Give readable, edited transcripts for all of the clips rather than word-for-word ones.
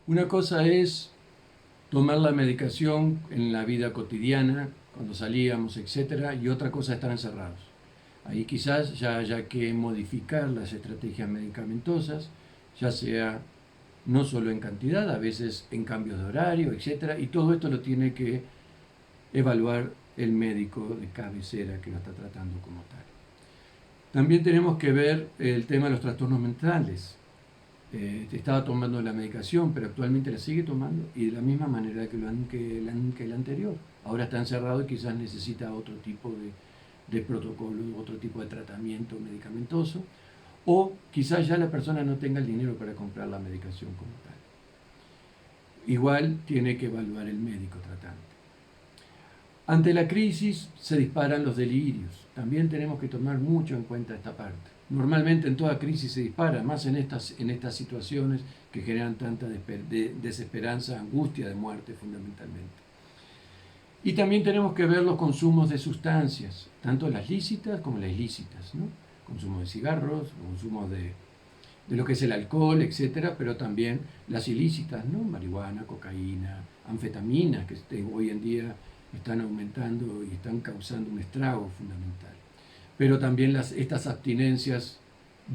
Una cosa es tomar la medicación en la vida cotidiana, cuando salíamos, etcétera, y otra cosa es estar encerrados. Ahí quizás ya haya que modificar las estrategias medicamentosas, ya sea no solo en cantidad, a veces en cambios de horario, etcétera, y todo esto lo tiene que evaluar el médico de cabecera que lo está tratando como tal. También tenemos que ver el tema de los trastornos mentales. Estaba tomando la medicación, pero actualmente la sigue tomando y de la misma manera que el anterior. Ahora está encerrado y quizás necesita otro tipo de protocolo, otro tipo de tratamiento medicamentoso, o quizás ya la persona no tenga el dinero para comprar la medicación como tal. Igual tiene que evaluar el médico tratante. Ante la crisis se disparan los delirios. También tenemos que tomar mucho en cuenta esta parte. Normalmente en toda crisis se dispara, más en estas situaciones que generan tanta desesperanza, angustia de muerte fundamentalmente. Y también tenemos que ver los consumos de sustancias, tanto las lícitas como las ilícitas, ¿no? Consumo de cigarros, consumo de lo que es el alcohol, etcétera, pero también las ilícitas, ¿no? Marihuana, cocaína, anfetaminas, que hoy en día están aumentando y están causando un estrago fundamental. Pero también estas abstinencias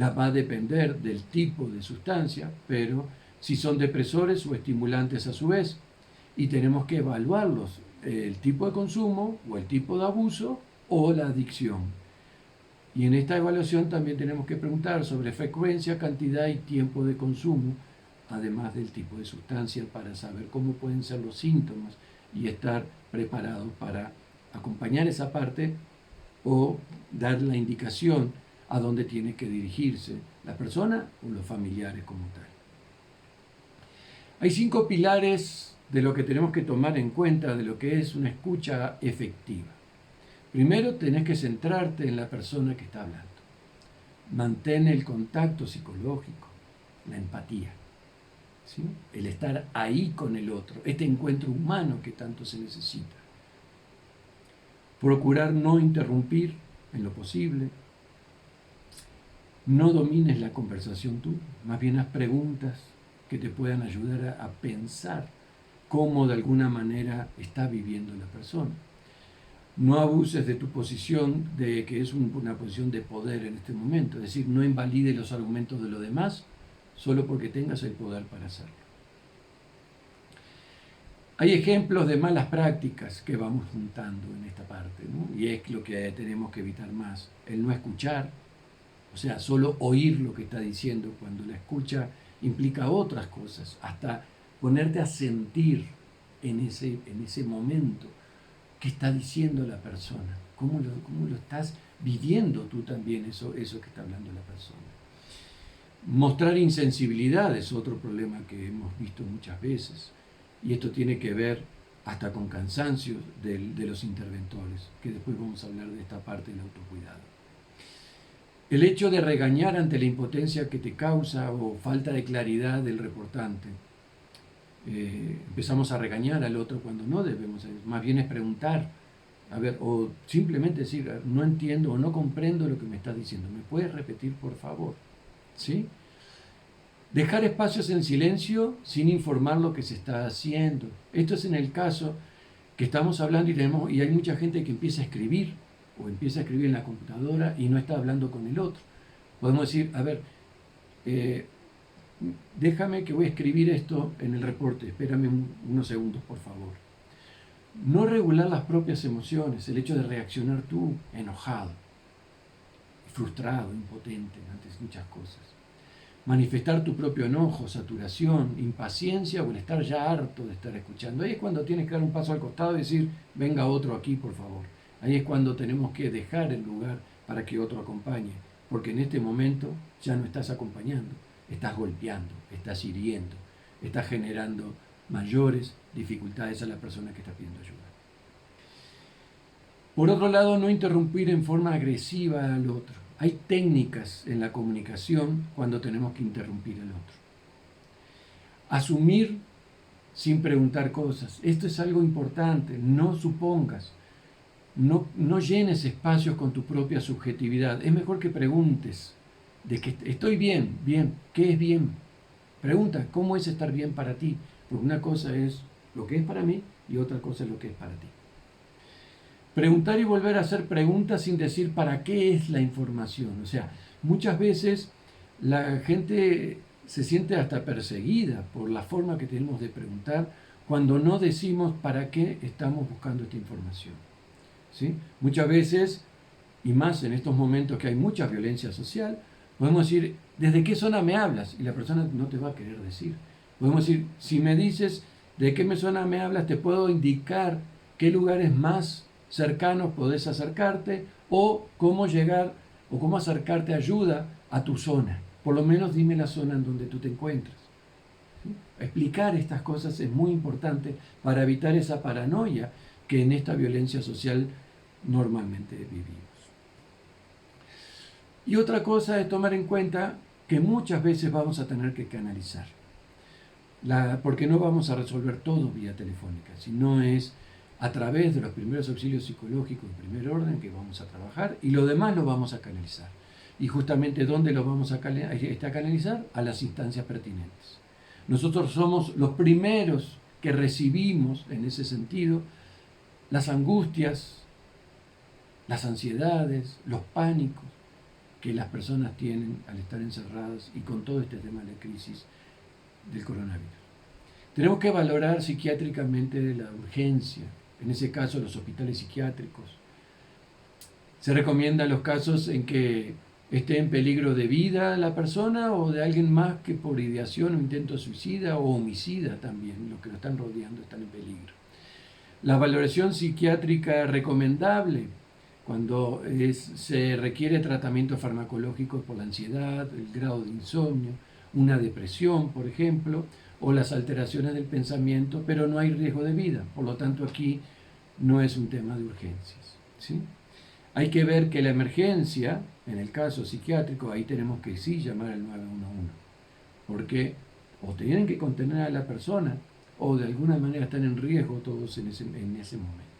va a depender del tipo de sustancia, pero si son depresores o estimulantes a su vez, y tenemos que evaluarlos, el tipo de consumo o el tipo de abuso o la adicción. Y en esta evaluación también tenemos que preguntar sobre frecuencia, cantidad y tiempo de consumo, además del tipo de sustancia, para saber cómo pueden ser los síntomas y estar preparados para acompañar esa parte o dar la indicación a dónde tiene que dirigirse la persona o los familiares como tal. Hay 5 pilares de lo que tenemos que tomar en cuenta de lo que es una escucha efectiva. Primero, tenés que centrarte en la persona que está hablando. Mantén el contacto psicológico, la empatía, ¿sí? El estar ahí con el otro, este encuentro humano que tanto se necesita. Procurar no interrumpir en lo posible. No domines la conversación tú, más bien haz preguntas que te puedan ayudar a pensar cómo de alguna manera está viviendo la persona. No abuses de tu posición, de que es una posición de poder en este momento, es decir, no invalides los argumentos de los demás solo porque tengas el poder para hacerlo. Hay ejemplos de malas prácticas que vamos juntando en esta parte, ¿no? Y es lo que tenemos que evitar más, el no escuchar, o sea, solo oír lo que está diciendo, cuando la escucha implica otras cosas, hasta ponerte a sentir en ese momento qué está diciendo la persona, cómo lo estás viviendo tú también, eso que está hablando la persona. Mostrar insensibilidad es otro problema que hemos visto muchas veces, y esto tiene que ver hasta con cansancio de los interventores, que después vamos a hablar de esta parte del autocuidado. El hecho de regañar ante la impotencia que te causa o falta de claridad del reportante. Empezamos a regañar al otro cuando no debemos, más bien es preguntar, a ver, o simplemente decir, no entiendo o no comprendo lo que me estás diciendo, ¿me puedes repetir por favor? ¿Sí? Dejar espacios en silencio sin informar lo que se está haciendo. Esto es en el caso que estamos hablando y hay mucha gente que empieza a escribir o empieza a escribir en la computadora y no está hablando con el otro. Podemos decir, a ver, déjame que voy a escribir esto en el reporte, espérame unos segundos, por favor. No regular las propias emociones, el hecho de reaccionar tú enojado, frustrado, impotente ante muchas cosas. Manifestar tu propio enojo, saturación, impaciencia o el estar ya harto de estar escuchando. Ahí es cuando tienes que dar un paso al costado y decir, venga otro aquí, por favor. Ahí es cuando tenemos que dejar el lugar para que otro acompañe, porque en este momento ya no estás acompañando, estás golpeando, estás hiriendo, estás generando mayores dificultades a la persona que está pidiendo ayuda. Por otro lado, no interrumpir en forma agresiva al otro. Hay técnicas en la comunicación cuando tenemos que interrumpir al otro. Asumir sin preguntar cosas. Esto es algo importante. No supongas. No llenes espacios con tu propia subjetividad. Es mejor que preguntes de que estoy bien, bien. ¿Qué es bien? Pregunta, ¿cómo es estar bien para ti? Porque una cosa es lo que es para mí y otra cosa es lo que es para ti. Preguntar y volver a hacer preguntas sin decir para qué es la información. O sea, muchas veces la gente se siente hasta perseguida por la forma que tenemos de preguntar cuando no decimos para qué estamos buscando esta información. ¿Sí? Muchas veces, y más en estos momentos que hay mucha violencia social, podemos decir, ¿desde qué zona me hablas? Y la persona no te va a querer decir. Podemos decir, si me dices de qué zona me hablas, te puedo indicar qué lugares más cercanos podés acercarte o cómo llegar o cómo acercarte ayuda a tu zona. Por lo menos dime la zona en donde tú te encuentras. ¿Sí? Explicar estas cosas es muy importante para evitar esa paranoia que en esta violencia social normalmente vivimos. Y otra cosa es tomar en cuenta que muchas veces vamos a tener que canalizar, porque no vamos a resolver todo vía telefónica, sino es a través de los primeros auxilios psicológicos de primer orden que vamos a trabajar y lo demás lo vamos a canalizar. Y justamente ¿dónde lo vamos a canalizar? A las instancias pertinentes. Nosotros somos los primeros que recibimos, en ese sentido, las angustias, las ansiedades, los pánicos que las personas tienen al estar encerradas y con todo este tema de crisis del coronavirus. Tenemos que valorar psiquiátricamente la urgencia, en ese caso los hospitales psiquiátricos. Se recomiendan los casos en que esté en peligro de vida la persona o de alguien más que por ideación o intento suicida o homicida también, los que lo están rodeando están en peligro. La valoración psiquiátrica recomendable cuando se requiere tratamiento farmacológico por la ansiedad, el grado de insomnio, una depresión, por ejemplo, o las alteraciones del pensamiento, pero no hay riesgo de vida. Por lo tanto, aquí no es un tema de urgencias, ¿sí? Hay que ver que la emergencia, en el caso psiquiátrico, ahí tenemos que sí llamar al 911, porque o tienen que contener a la persona o de alguna manera están en riesgo todos en ese momento.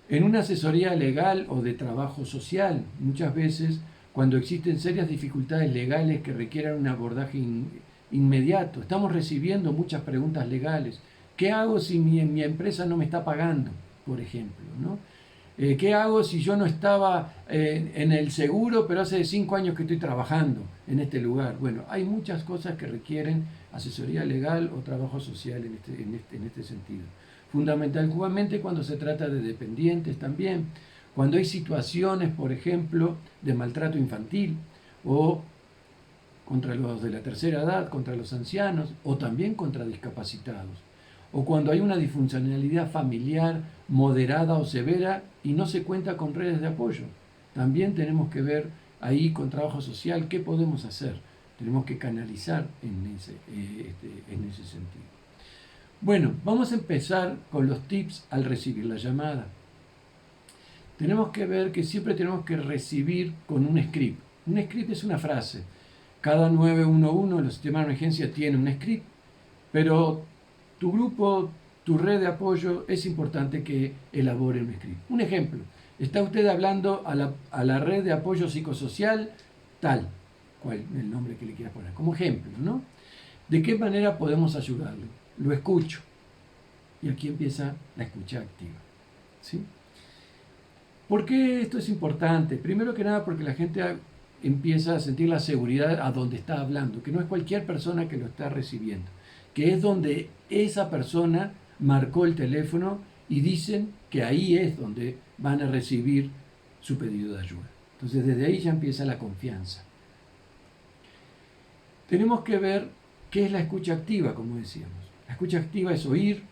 En una asesoría legal o de trabajo social, muchas veces cuando existen serias dificultades legales que requieran un abordaje inmediato, estamos recibiendo muchas preguntas legales. ¿Qué hago si mi empresa no me está pagando, por ejemplo, ¿no? ¿Qué hago si yo no estaba en el seguro, pero hace 5 años que estoy trabajando en este lugar? Bueno, hay muchas cosas que requieren asesoría legal o trabajo social en este sentido. Fundamentalmente cuando se trata de dependientes también, cuando hay situaciones, por ejemplo, de maltrato infantil o contra los de la tercera edad, contra los ancianos o también contra discapacitados, o cuando hay una disfuncionalidad familiar moderada o severa y no se cuenta con redes de apoyo. También tenemos que ver ahí con trabajo social qué podemos hacer. Tenemos que canalizar en ese sentido. Bueno, vamos a empezar con los tips al recibir la llamada. Tenemos que ver que siempre tenemos que recibir con un script. Un script es una frase. Cada 911 en los sistemas de emergencia tiene un script, pero tu grupo, tu red de apoyo, es importante que elabore un script. Un ejemplo, está usted hablando a la red de apoyo psicosocial tal, cual el nombre que le quieras poner, como ejemplo, ¿no? ¿De qué manera podemos ayudarlo? Lo escucho. Y aquí empieza la escucha activa, ¿sí? ¿Por qué esto es importante? Primero que nada porque la gente empieza a sentir la seguridad a donde está hablando, que no es cualquier persona que lo está recibiendo, que es donde esa persona marcó el teléfono y dicen que ahí es donde van a recibir su pedido de ayuda. Entonces desde ahí ya empieza la confianza. Tenemos que ver qué es la escucha activa, como decíamos. La escucha activa es oír,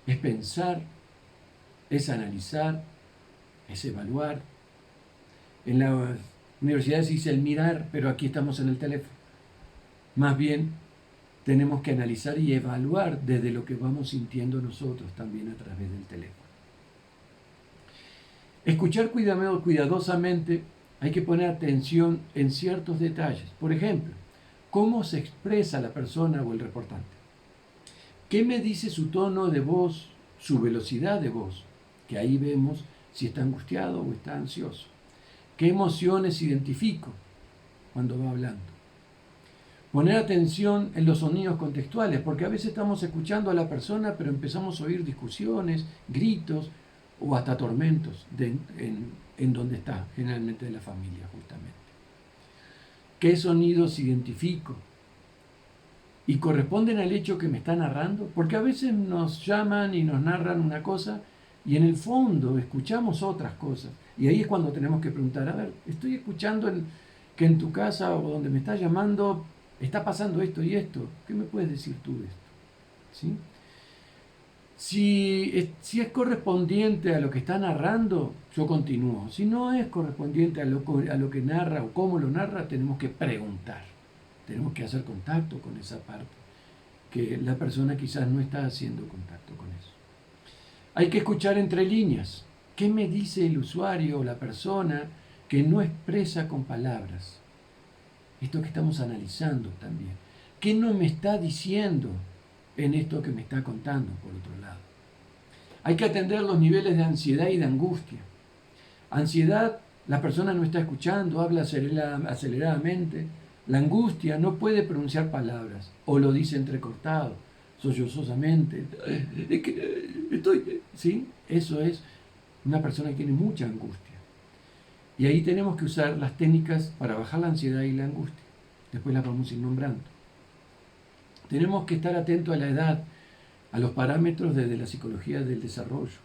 es pensar, es analizar, es evaluar. En las universidades se dice el mirar, pero aquí estamos en el teléfono. Más bien, tenemos que analizar y evaluar desde lo que vamos sintiendo nosotros también a través del teléfono. Escuchar cuidadosamente, hay que poner atención en ciertos detalles. Por ejemplo, cómo se expresa la persona o el reportante. ¿Qué me dice su tono de voz, su velocidad de voz? Que ahí vemos si está angustiado o está ansioso. ¿Qué emociones identifico cuando va hablando? Poner atención en los sonidos contextuales, porque a veces estamos escuchando a la persona, pero empezamos a oír discusiones, gritos o hasta tormentos en donde está, generalmente de la familia, justamente. ¿Qué sonidos identifico? Y corresponden al hecho que me está narrando, porque a veces nos llaman y nos narran una cosa y en el fondo escuchamos otras cosas. Y ahí es cuando tenemos que preguntar, a ver, estoy escuchando que en tu casa o donde me estás llamando está pasando esto y esto. ¿Qué me puedes decir tú de esto? ¿Sí? Si es correspondiente a lo que está narrando, yo continúo. Si no es correspondiente a lo que narra o cómo lo narra, tenemos que preguntar. Tenemos que hacer contacto con esa parte, que la persona quizás no está haciendo contacto con eso. Hay que escuchar entre líneas. ¿Qué me dice el usuario o la persona que no expresa con palabras? Esto que estamos analizando también. ¿Qué no me está diciendo en esto que me está contando, por otro lado? Hay que atender los niveles de ansiedad y de angustia. Ansiedad, la persona no está escuchando, habla aceleradamente. La angustia no puede pronunciar palabras o lo dice entrecortado, sollozosamente. ¿Sí? Eso es una persona que tiene mucha angustia. Y ahí tenemos que usar las técnicas para bajar la ansiedad y la angustia. Después las vamos a ir nombrando. Tenemos que estar atentos a la edad, a los parámetros desde la psicología del desarrollo.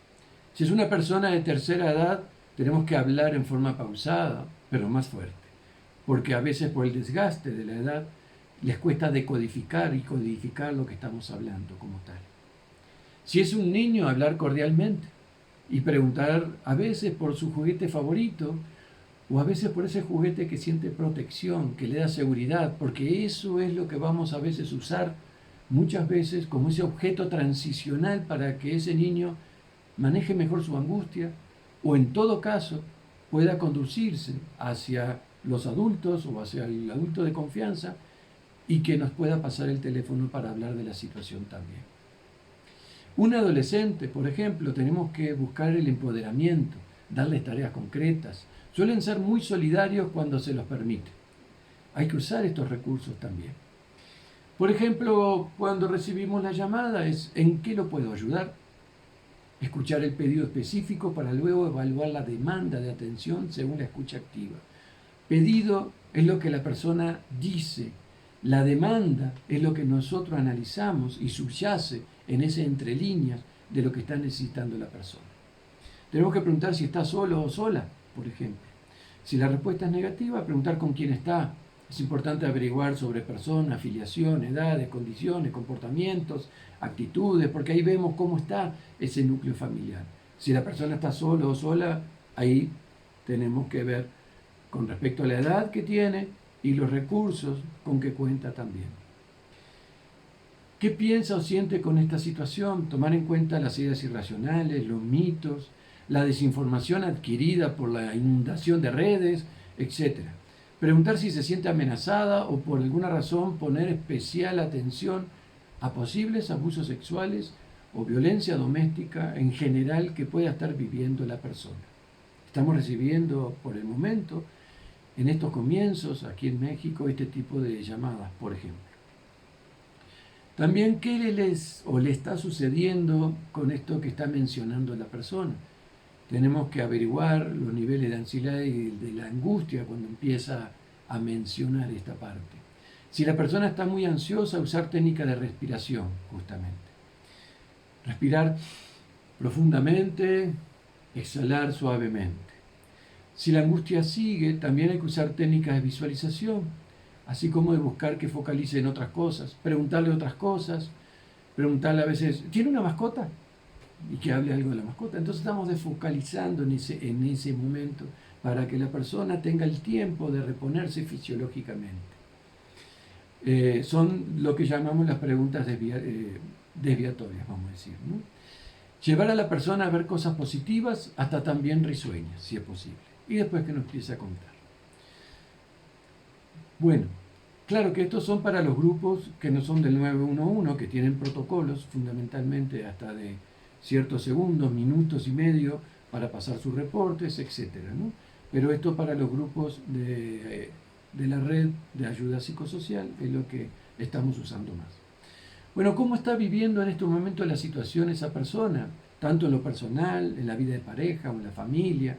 Si es una persona de tercera edad, tenemos que hablar en forma pausada, pero más fuerte, porque a veces por el desgaste de la edad les cuesta decodificar y codificar lo que estamos hablando como tal. Si es un niño, hablar cordialmente y preguntar a veces por su juguete favorito o a veces por ese juguete que siente protección, que le da seguridad, porque eso es lo que vamos a veces usar muchas veces como ese objeto transicional para que ese niño maneje mejor su angustia o en todo caso pueda conducirse hacia los adultos o hacia el adulto de confianza y que nos pueda pasar el teléfono para hablar de la situación también. Un adolescente, por ejemplo, tenemos que buscar el empoderamiento, darles tareas concretas. Suelen ser muy solidarios cuando se los permite. Hay que usar estos recursos también. Por ejemplo, cuando recibimos la llamada es ¿en qué lo puedo ayudar? Escuchar el pedido específico para luego evaluar la demanda de atención según la escucha activa. Pedido es lo que la persona dice. La demanda es lo que nosotros analizamos y subyace en ese entre líneas de lo que está necesitando la persona. Tenemos que preguntar si está solo o sola, por ejemplo. Si la respuesta es negativa, preguntar con quién está. Es importante averiguar sobre personas, afiliación, edades, condiciones, comportamientos, actitudes, porque ahí vemos cómo está ese núcleo familiar. Si la persona está solo o sola, ahí tenemos que ver con respecto a la edad que tiene y los recursos con que cuenta también. ¿Qué piensa o siente con esta situación? Tomar en cuenta las ideas irracionales, los mitos, la desinformación adquirida por la inundación de redes, etc. Preguntar si se siente amenazada o por alguna razón poner especial atención a posibles abusos sexuales o violencia doméstica en general que pueda estar viviendo la persona. Estamos recibiendo por el momento, en estos comienzos, aquí en México, este tipo de llamadas, por ejemplo. También, ¿qué le está sucediendo con esto que está mencionando la persona? Tenemos que averiguar los niveles de ansiedad y de la angustia cuando empieza a mencionar esta parte. Si la persona está muy ansiosa, usar técnica de respiración, justamente. Respirar profundamente, exhalar suavemente. Si la angustia sigue, también hay que usar técnicas de visualización, así como de buscar que focalice en otras cosas, preguntarle otras cosas, preguntarle a veces, ¿tiene una mascota? Y que hable algo de la mascota. Entonces estamos desfocalizando en ese momento para que la persona tenga el tiempo de reponerse fisiológicamente. Son lo que llamamos las preguntas desviatorias, vamos a decir, ¿no? Llevar a la persona a ver cosas positivas, hasta también risueñas, si es posible. Y después que nos empiece a contar. Bueno, claro que estos son para los grupos que no son del 911, que tienen protocolos fundamentalmente hasta de ciertos segundos, minutos y medio para pasar sus reportes, etc., ¿no? Pero esto para los grupos de de la red de ayuda psicosocial es lo que estamos usando más. Bueno, ¿cómo está viviendo en estos momentos la situación esa persona? Tanto en lo personal, en la vida de pareja o en la familia.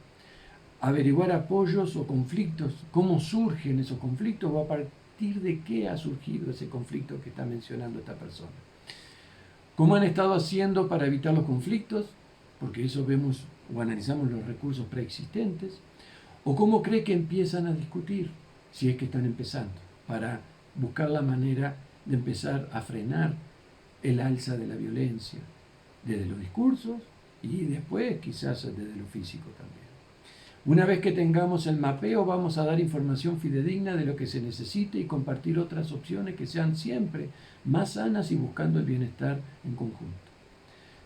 Averiguar apoyos o conflictos, cómo surgen esos conflictos o a partir de qué ha surgido ese conflicto que está mencionando esta persona. ¿Cómo han estado haciendo para evitar los conflictos? Porque eso vemos o analizamos los recursos preexistentes. ¿O cómo cree que empiezan a discutir, si es que están empezando, para buscar la manera de empezar a frenar el alza de la violencia, desde los discursos y después quizás desde lo físico también? Una vez que tengamos el mapeo, vamos a dar información fidedigna de lo que se necesite y compartir otras opciones que sean siempre más sanas y buscando el bienestar en conjunto.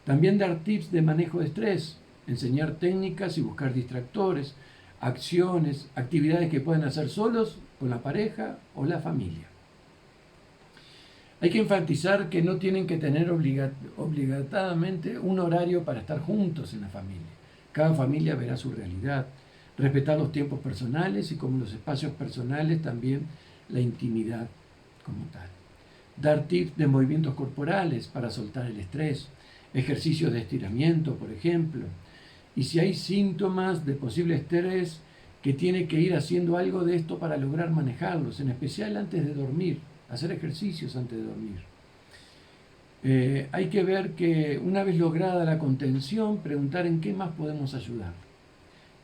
También dar tips de manejo de estrés, enseñar técnicas y buscar distractores, acciones, actividades que pueden hacer solos, con la pareja o la familia. Hay que enfatizar que no tienen que tener obligatamente un horario para estar juntos en la familia. Cada familia verá su realidad. Respetar los tiempos personales y como los espacios personales también la intimidad como tal. Dar tips de movimientos corporales para soltar el estrés, ejercicios de estiramiento, por ejemplo. Y si hay síntomas de posible estrés, que tiene que ir haciendo algo de esto para lograr manejarlos, en especial antes de dormir, hacer ejercicios antes de dormir. Hay que ver que una vez lograda la contención, preguntar en qué más podemos ayudar.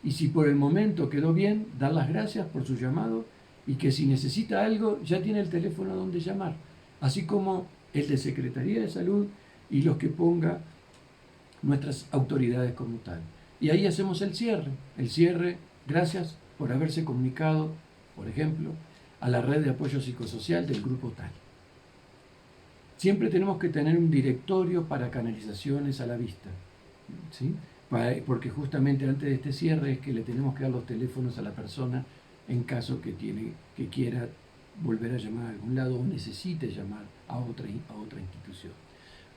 Y si por el momento quedó bien, dar las gracias por su llamado y que si necesita algo ya tiene el teléfono donde llamar, así como el de Secretaría de Salud y los que ponga nuestras autoridades como tal. Y ahí hacemos el cierre, gracias por haberse comunicado, por ejemplo, a la red de apoyo psicosocial del grupo tal. Siempre tenemos que tener un directorio para canalizaciones a la vista, ¿sí? Porque justamente antes de este cierre es que le tenemos que dar los teléfonos a la persona en caso que quiera volver a llamar a algún lado o necesite llamar a otra institución.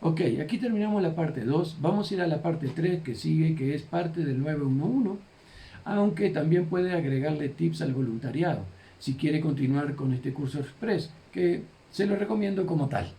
Ok, aquí terminamos la parte 2. Vamos a ir a la parte 3 que sigue, que es parte del 911, aunque también puede agregarle tips al voluntariado si quiere continuar con este curso express, que se lo recomiendo como tal.